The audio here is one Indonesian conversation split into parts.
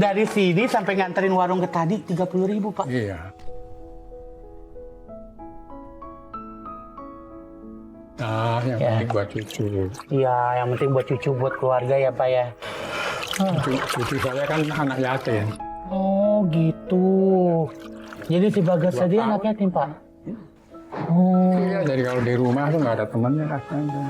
Dari sini sampai nganterin warung ke tadi 30.000 Pak. Iya. Nah, yang Ya. penting buat cucu. Iya, yang penting buat cucu, buat keluarga ya Pak ya. Cucu saya kan anak yatim. Oh gitu. Jadi si Bagas tadi anak yatim Pak? Oh. Iya, jadi kalau di rumah tuh nggak ada temannya rasanya.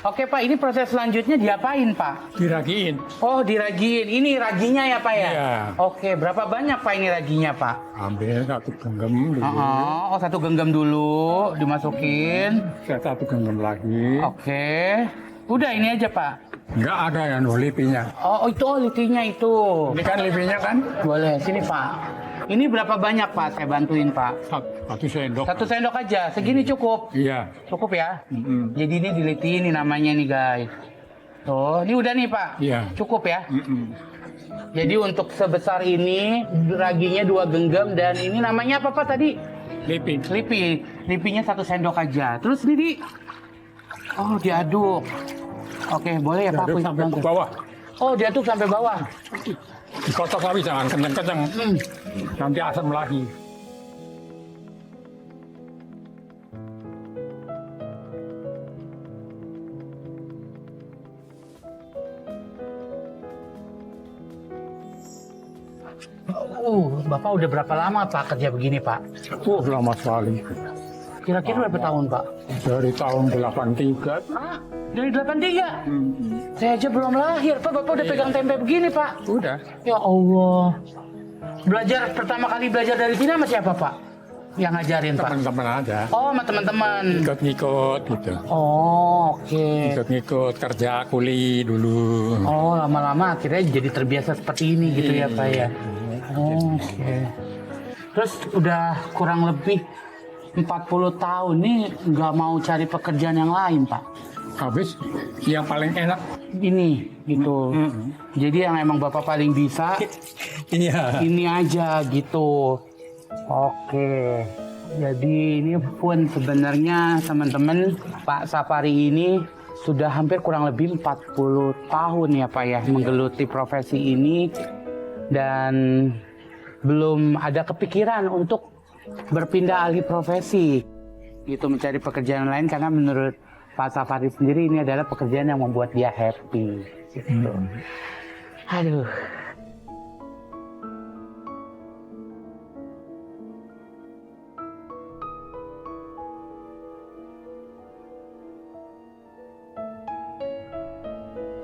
Oke Pak, ini proses selanjutnya diapain Pak? Diragiin. Oh diragiin, ini raginya ya Pak ya? Iya. Oke, berapa banyak Pak ini raginya Pak? Ambil satu genggam dulu. Oh, satu genggam dulu dimasukin. Satu genggam lagi. Oke, udah ini aja Pak. Nggak ada yang lipinya. Oh itu litinya itu. Ini kan lipinya kan Boleh, sini Pak. Ini berapa banyak Pak? Saya bantuin Pak. satu sendok. Satu sendok aja, segini cukup. Iya. Cukup ya? Mm-mm. Jadi ini dilitiin nih namanya nih guys. Tuh, ini udah nih Pak. Iya. Cukup ya? Mm-mm. Jadi untuk sebesar ini raginya 2 genggam dan ini namanya apa Pak tadi? Lipi. Lipinya 1 sendok aja. Terus ini oh diaduk. Oke, boleh ya Pak? Diaduk aku sampai bantu. ke bawah. Oh diaduk sampai bawah. Dikocok tapi jangan kenceng-kenceng. Nanti asam lagi. Bapak udah berapa lama Pak kerja begini Pak? Lama sekali. Kira-kira berapa tahun Pak? Dari tahun 83. Ah, dari 83? Saya aja belum lahir Pak, Bapak udah pegang tempe begini Pak? Udah. Ya Allah. Pertama kali belajar dari sini sama siapa Pak? Yang ngajarin Pak? Teman-teman aja. Oh sama teman-teman. Ikut-ngikut gitu. Oh oke. Ikut-ngikut kerja kuli dulu. Oh lama-lama akhirnya jadi terbiasa seperti ini gitu ya Pak ya? Oh, oke. Terus udah kurang lebih 40 tahun nih nggak mau cari pekerjaan yang lain Pak? Habis yang paling enak. Ini gitu. Jadi yang emang Bapak paling bisa Iya. ini aja gitu. Oke. Jadi ini pun sebenarnya teman-teman Pak Sapari ini sudah hampir kurang lebih 40 tahun ya Pak ya menggeluti profesi ini dan belum ada kepikiran untuk berpindah alih profesi gitu mencari pekerjaan lain karena menurut Pak Sapari sendiri ini adalah pekerjaan yang membuat dia happy gitu. Aduh.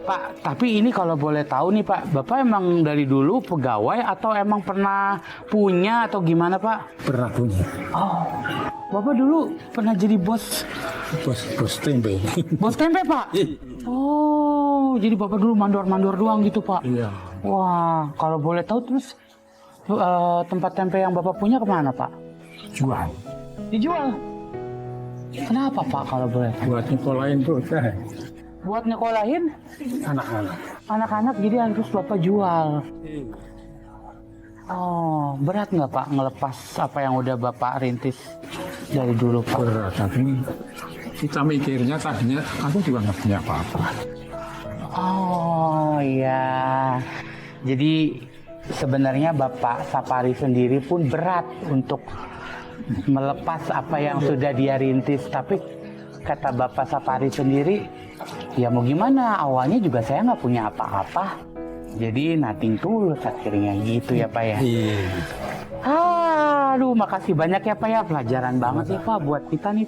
Pak, tapi ini kalau boleh tahu nih Pak, Bapak emang dari dulu pegawai atau emang pernah punya atau gimana Pak? Pernah punya. Oh, Bapak dulu pernah jadi bos Bos tempe. bos tempe Pak? Oh, jadi Bapak dulu mandor-mandor doang gitu Pak? Iya. Wah, kalau boleh tahu terus tempat tempe yang Bapak punya kemana Pak? Jual. Dijual? Kenapa Pak kalau boleh tahu? Buat nyekolahin tuh. Buat nyekolahin Anak-anak. anak-anak jadi harus Bapak jual. Oh, berat nggak Pak ngelepas apa yang udah Bapak rintis dari dulu Pak? Berat, tapi kita mikirnya tadinya aku juga nggak punya apa-apa. Oh iya. Jadi sebenarnya Bapak Sapari sendiri pun berat untuk melepas apa yang sudah dia rintis. Tapi kata Bapak Sapari sendiri, ya mau gimana, awalnya juga saya nggak punya apa-apa. Jadi nothing tulus akhirnya gitu ya Pak ya. Iya. Aduh, makasih banyak ya Pak ya, pelajaran banget ya Pak buat kita nih.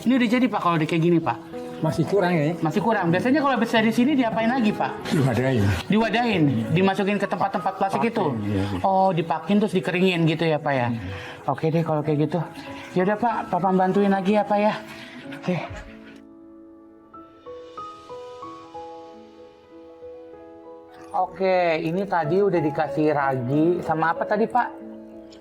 Ini udah jadi Pak kalau udah kayak gini Pak? Masih kurang ya? Masih kurang. Biasanya kalau habis dari sini diapain lagi Pak? Diwadain. Diwadahin, dimasukin ke tempat-tempat plastik itu. iya. Oh, dipakin terus dikeringin gitu ya Pak ya. Oke deh kalau kayak gitu. Yaudah Pak, Papa bantuin lagi ya Pak ya. Oke. Oke, ini tadi udah dikasih ragi sama apa tadi Pak?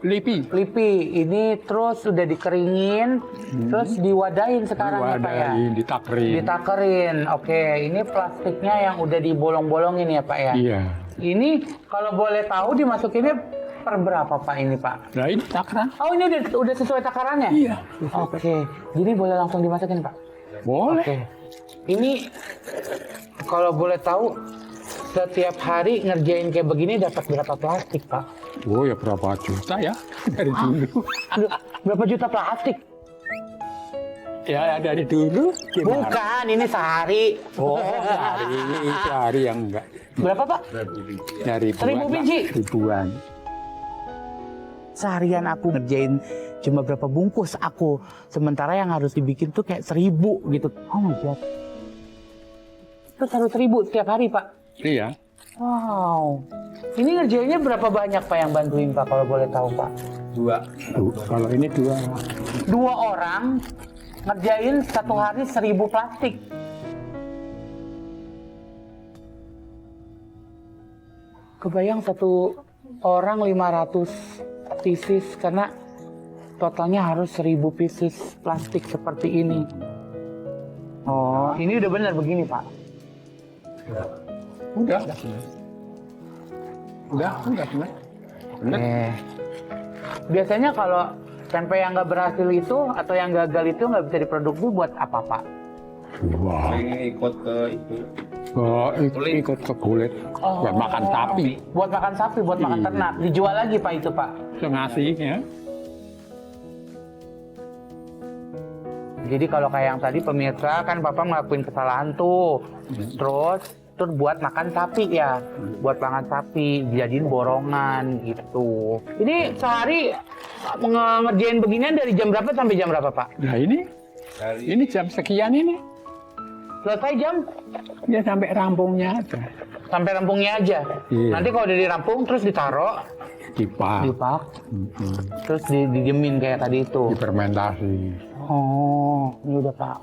Lipi. Lipi. Ini terus udah dikeringin, terus diwadahin sekarang ya Pak ya? Diwadahin, ditakerin. Ditakerin. Oke, ini plastiknya yang udah dibolong-bolongin ya Pak ya? Iya. Ini kalau boleh tahu dimasukinnya per berapa Pak ini Pak? Nah ini takaran. Oh ini udah sesuai takarannya? Iya. Oke, jadi boleh langsung dimasukin Pak? Boleh. Oke. Ini kalau boleh tahu setiap hari ngerjain kayak begini dapat berapa plastik Pak? Oh ya berapa juta ya dari dulu. Aduh, berapa juta plastik? Ya dari dulu. Gimana? Bukan, ini sehari. Oh sehari yang enggak. Berapa Pak? Ya ribuan. 1000 biji? Ribuan. Seharian aku ngerjain cuma berapa bungkus aku. Sementara yang harus dibikin tuh kayak 1000 gitu. Oh my God. Terus harus 1000 setiap hari Pak? Iya. Wow. Ini ngerjainnya berapa banyak Pak yang bantuin Pak kalau boleh tahu Pak? 2. Kalau ini 2. 2 orang ngerjain satu hari 1000 plastik. Kebayang satu orang 500 pieces karena totalnya harus 1000 pieces plastik seperti ini. Oh, ini udah benar begini Pak? Udah. Benar. Biasanya kalau tempe yang nggak berhasil itu atau yang gagal itu nggak bisa diproduksi buat apa Pak? Wah. Ini ikut ke itu. Oh, ikut ke kulit. Buat makan sapi. Buat makan sapi, buat makan Iya. ternak. Dijual lagi Pak itu Pak? Ngasihnya. Jadi kalau kayak yang tadi pemirsa kan Papa ngelakuin kesalahan tuh. Terus buat makan sapi ya. Buat makan sapi, dijadiin borongan gitu. Ini sehari ngerjain beginian dari jam berapa sampai jam berapa Pak? Nah ini jam sekian ini. Selesai jam? Ya sampai rampungnya aja. Sampai rampungnya aja. Iya. Nanti kalau udah dirampung terus ditaruh, Dipak. terus didiemin kayak tadi itu. Difermentasi. Oh, ini udah Pak.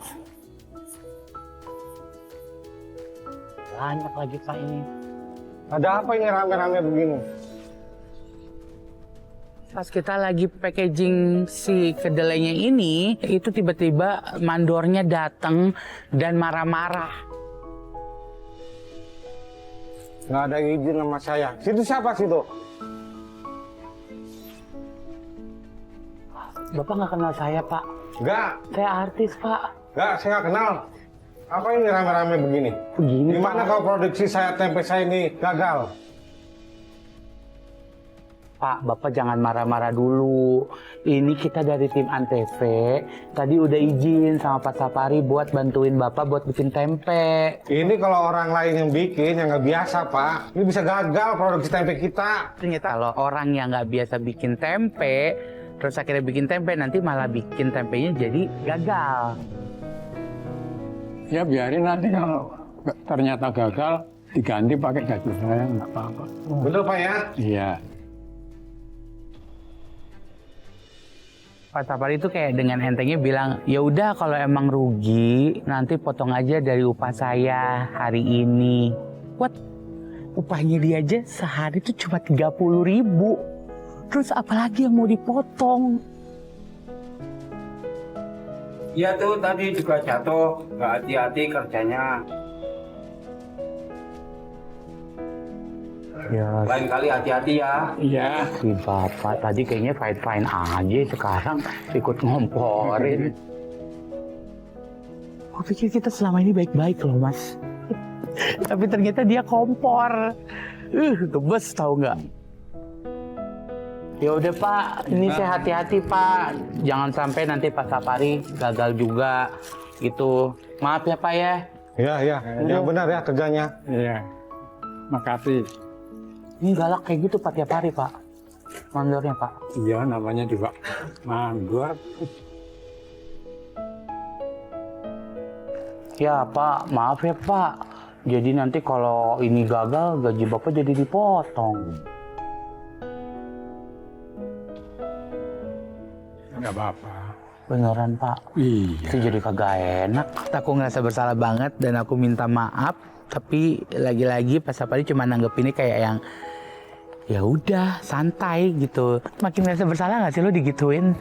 Banyak lagi Pak ini. Ada apa ini rame-rame begini? Pas kita lagi packaging si kedelainya ini, itu tiba-tiba mandornya datang dan marah-marah. Nggak ada izin sama saya. Situ siapa situ? Bapak nggak kenal saya Pak. Nggak, Saya artis Pak. saya nggak kenal. Apa ini rame-rame begini? Begini Gimana Pak. kalau produksi tempe saya ini gagal? Pak, Bapak jangan marah-marah dulu. Ini kita dari tim Antv. Tadi udah izin sama Pak Sapari buat bantuin Bapak buat bikin tempe. Ini kalau orang lain yang bikin, yang nggak biasa Pak. Ini bisa gagal produksi tempe kita. Ternyata kalau orang yang nggak biasa bikin tempe, terus akhirnya bikin tempe, nanti malah bikin tempenya jadi gagal. Ya biarin nanti kalau ternyata gagal diganti pakai gaji saya nggak apa-apa. Betul Pak ya? Iya. Pak Sapari itu kayak dengan entengnya bilang, ya udah kalau emang rugi nanti potong aja dari upah saya hari ini. What? Upahnya dia aja sehari itu cuma 30.000. Terus apalagi yang mau dipotong? Iya tuh tadi juga jatuh, nggak hati-hati kerjanya. Ya, Lain kali hati-hati ya. Iya. si Bapak tadi kayaknya fine-fine aja, sekarang ikut ngomporin. Aku pikir kita selama ini baik-baik loh Mas. Tapi ternyata dia kompor. Gebes tahu nggak? Ya udah Pak, ini saya hati-hati Pak. Jangan sampai nanti Pak Sapari gagal juga gitu. Maaf ya Pak ya. Iya. Yang benar ya kerjanya. Iya. Makasih. Ini galak kayak gitu Pak tiap hari Pak. Mandornya Pak. Iya namanya juga mandor. Ya Pak, maaf ya Pak. Jadi nanti kalau ini gagal, gaji Bapak jadi dipotong. Nggak apa-apa. Beneran Pak. Iya. Itu jadi kagak enak. Aku ngerasa bersalah banget dan aku minta maaf. Tapi lagi-lagi Pak Sapari cuma nanggepinnya kayak yang ya udah santai gitu. Makin merasa bersalah nggak sih lo digituin?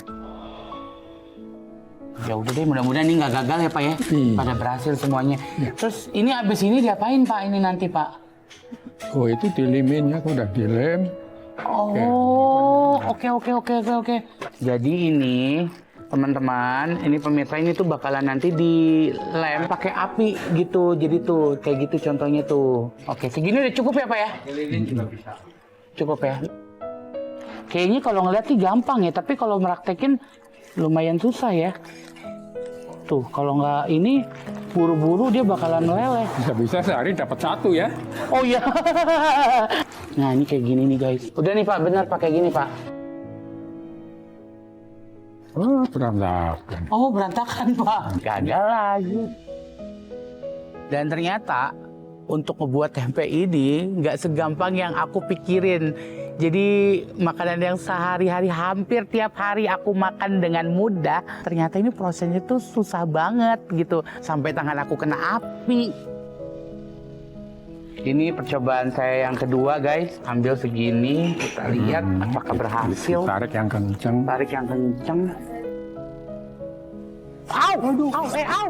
Ya udah deh, mudah-mudahan ini nggak gagal ya Pak ya. Iya. Pada berhasil semuanya. Terus ini abis ini diapain Pak ini nanti Pak? Oh itu diliminnya, aku udah dilem. Oh, oke. Jadi ini teman-teman, ini pemirsa ini tuh bakalan nanti dilem pakai api gitu. Jadi tuh kayak gitu contohnya tuh. Oke, segini udah cukup ya Pak ya? Lilin juga bisa. Cukup ya. Kayaknya kalau ngeliat sih gampang ya, tapi kalau meraktekin lumayan susah ya. Tuh, kalau nggak ini buru-buru dia bakalan meleleh. Bisa-bisa sehari dapat 1 ya. Oh iya. Nah ini kayak gini nih guys. Udah nih Pak, benar pakai gini Pak. Oh berantakan. Oh berantakan Pak. Gagal lagi. Dan ternyata untuk ngebuat tempe ini nggak segampang yang aku pikirin. Jadi makanan yang sehari-hari hampir tiap hari aku makan dengan mudah, ternyata ini prosesnya tuh susah banget gitu. Sampai tangan aku kena api. Ini percobaan saya yang kedua guys. Ambil segini, kita lihat apakah berhasil. Tarik yang kenceng. Tarik yang kenceng. Au! Au! Au!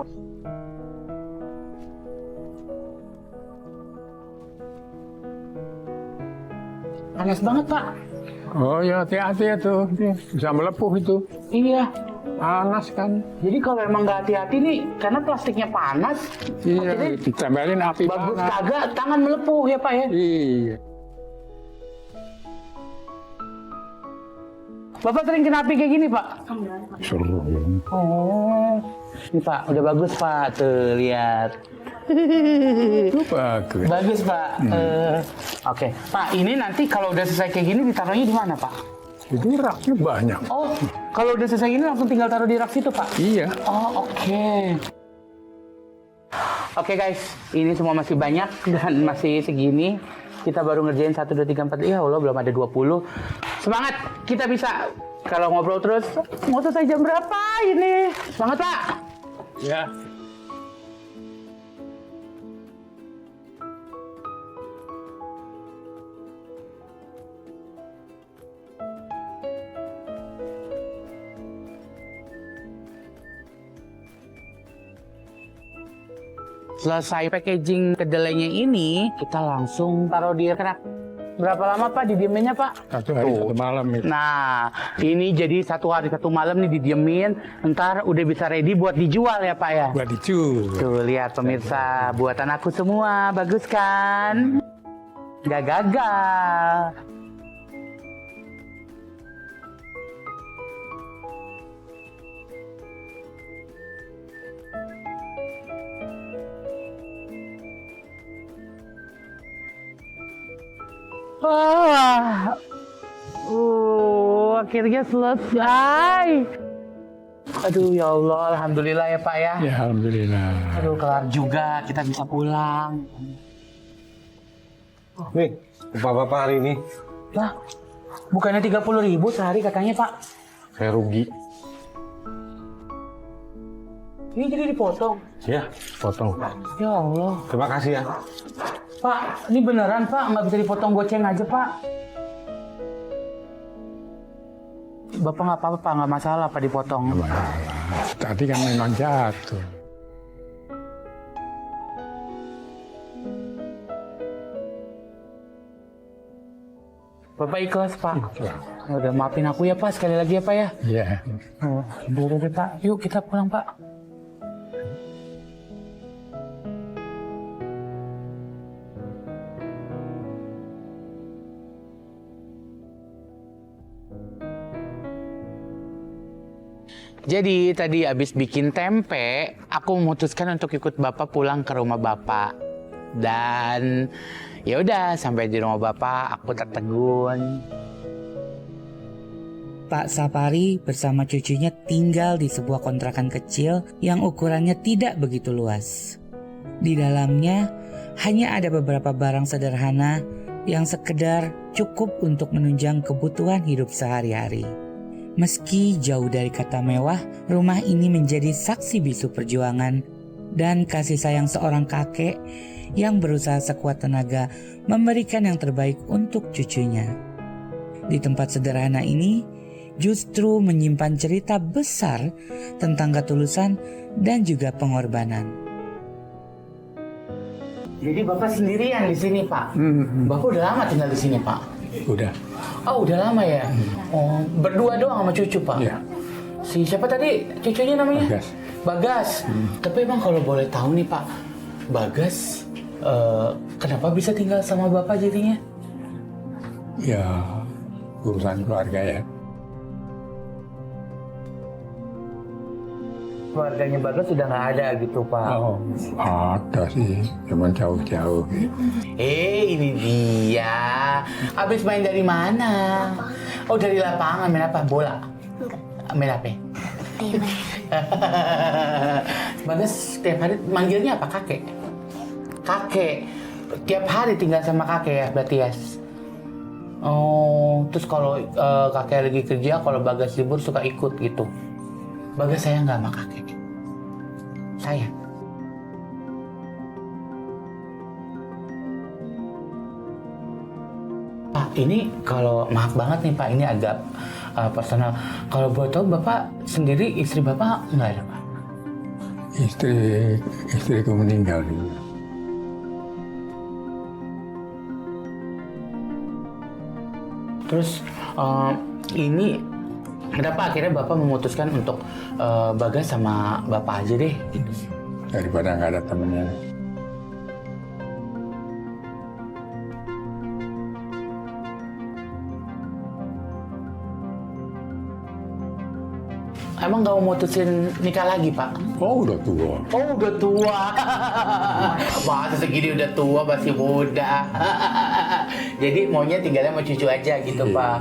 Panas banget Pak. Oh ya hati-hati itu. Bisa melepuh itu. Iya. Panas kan. Jadi kalau emang nggak hati-hati nih, karena plastiknya panas, Iya, akhirnya ditempelin api bagus panas. kagak tangan melepuh ya Pak ya. Iya. Bapak sering kena api kayak gini Pak? Seru. Oh. Ini Pak, udah bagus Pak. Tuh lihat. Itu bagus. Bagus Pak. Oke, Pak ini nanti kalau udah selesai kayak gini ditaruhnya di mana Pak? Itu raknya banyak. Oh, kalau udah selesai gini langsung tinggal taruh di rak situ Pak? Iya. Oh, oke. Oke guys, ini semua masih banyak dan masih segini. Kita baru ngerjain 1, 2, 3, 4. Ya Allah, belum ada 20. Semangat, kita bisa. Kalau ngobrol terus, mau selesai jam berapa ini? Semangat Pak. Ya. Selesai packaging kedelainya ini, kita langsung taruh di kerak. Berapa lama Pak didieminnya Pak? 1 hari 1 malam itu. Nah, ini jadi 1 hari 1 malam nih didiemin. Ntar udah bisa ready buat dijual ya Pak ya? Buat dijual. Tuh lihat pemirsa, buatan aku semua, bagus kan? Gak gagal. Wah, akhirnya selesai. Aduh ya Allah, alhamdulillah ya Pak ya. Ya alhamdulillah. Aduh kelar juga, kita bisa pulang. Nih, upah Bapak hari ini. Lah, bukannya 30.000 sehari katanya Pak? Saya rugi. Ini jadi dipotong. Ya, potong. Ya Allah. Terima kasih ya. Pak, ini beneran Pak, nggak bisa dipotong goceng aja Pak. Bapak nggak apa-apa Pak, nggak masalah Pak dipotong. Tadi kan memang jatuh. Bapak ikhlas Pak. Udah maafin aku ya Pak, sekali lagi ya Pak ya. Iya. Oh, boleh deh Pak, yuk kita pulang Pak. Jadi tadi abis bikin tempe, aku memutuskan untuk ikut Bapak pulang ke rumah Bapak. Dan ya udah sampai di rumah Bapak aku tertegun. Pak Sapari bersama cucunya tinggal di sebuah kontrakan kecil yang ukurannya tidak begitu luas. Di dalamnya hanya ada beberapa barang sederhana yang sekedar cukup untuk menunjang kebutuhan hidup sehari-hari. Meski jauh dari kata mewah, rumah ini menjadi saksi bisu perjuangan dan kasih sayang seorang kakek yang berusaha sekuat tenaga memberikan yang terbaik untuk cucunya. Di tempat sederhana ini justru menyimpan cerita besar tentang ketulusan dan juga pengorbanan. Jadi Bapak sendirian di sini, Pak? Bapak udah lama tinggal di sini, Pak? Udah. Oh, udah lama ya? Oh, berdua doang sama cucu, Pak? Iya. Si siapa tadi cucunya namanya? Bagas. Bagas. Tapi emang kalau boleh tahu nih, Pak, Bagas kenapa bisa tinggal sama Bapak jadinya? Ya, urusan keluarga ya. Keluarganya Bagas sudah nggak ada gitu, Pak? Oh, ada sih, cuman jauh-jauh. Ini dia. Habis main dari mana? Oh, dari lapangan. Main apa? Bola? Main apa? Bagas tiap hari manggilnya apa? Kakek? Kakek. Tiap hari tinggal sama kakek ya berarti ya? Oh, terus kalau kakek lagi kerja, kalau Bagas libur suka ikut gitu. Bagas sayang nggak sama kakek? Sayang. Pak, ini kalau maaf banget nih Pak, ini agak personal. Kalau boleh tahu Bapak sendiri, istri Bapak nggak ada Pak? Istriku meninggal dulu. Terus ini kenapa akhirnya Bapak memutuskan untuk Bagas sama Bapak aja deh? Gitu. Daripada nggak ada temennya. Emang nggak mau mutusin nikah lagi Pak? Oh, udah tua. Oh udah tua. Masa segini udah tua masih muda. Jadi maunya tinggalnya sama cucu aja gitu Pak.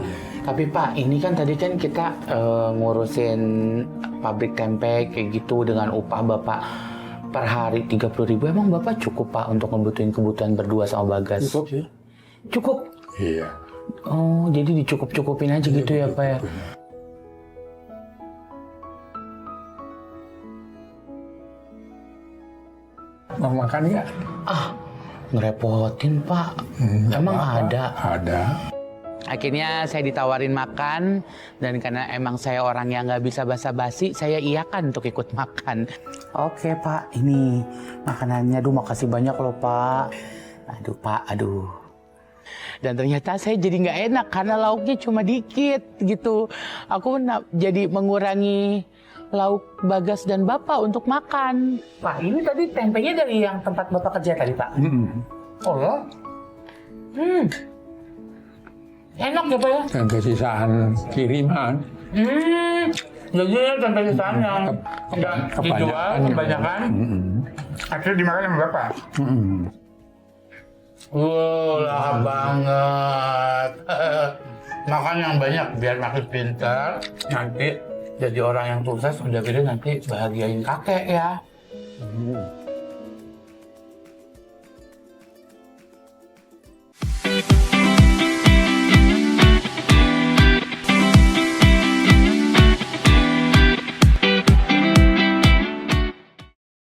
Tapi Pak, ini kan tadi kan kita ngurusin pabrik tempe kayak gitu dengan upah Bapak per hari 30.000. Emang Bapak cukup Pak untuk ngebutuhin kebutuhan berdua sama Bagas? Cukup sih. Cukup? Iya. Oh, jadi dicukup-cukupin aja gitu ya Pak ya? Mau makan nggak? Ah, ngerepotin Pak. Emang ada? Ada. Akhirnya saya ditawarin makan, dan karena emang saya orang yang nggak bisa basa-basi, saya iyakan untuk ikut makan. Oke Pak, ini makanannya. Aduh, makasih banyak loh Pak. Aduh Pak, aduh. Dan ternyata saya jadi nggak enak karena lauknya cuma dikit gitu. Aku jadi mengurangi lauk Bagas dan Bapak untuk makan. Pak, ini tadi tempenya dari yang tempat Bapak kerja tadi Pak? Oh ya? Enak ya Pak ya? Tempe sisaan kiriman. Jadi tempe sisaan yang nggak dijual kebanyakan, Akhirnya dimakan sama Bapak. lahap banget. Makan yang banyak biar makin pintar. Nanti jadi orang yang sukses, udah gede nanti bahagiain kakek ya.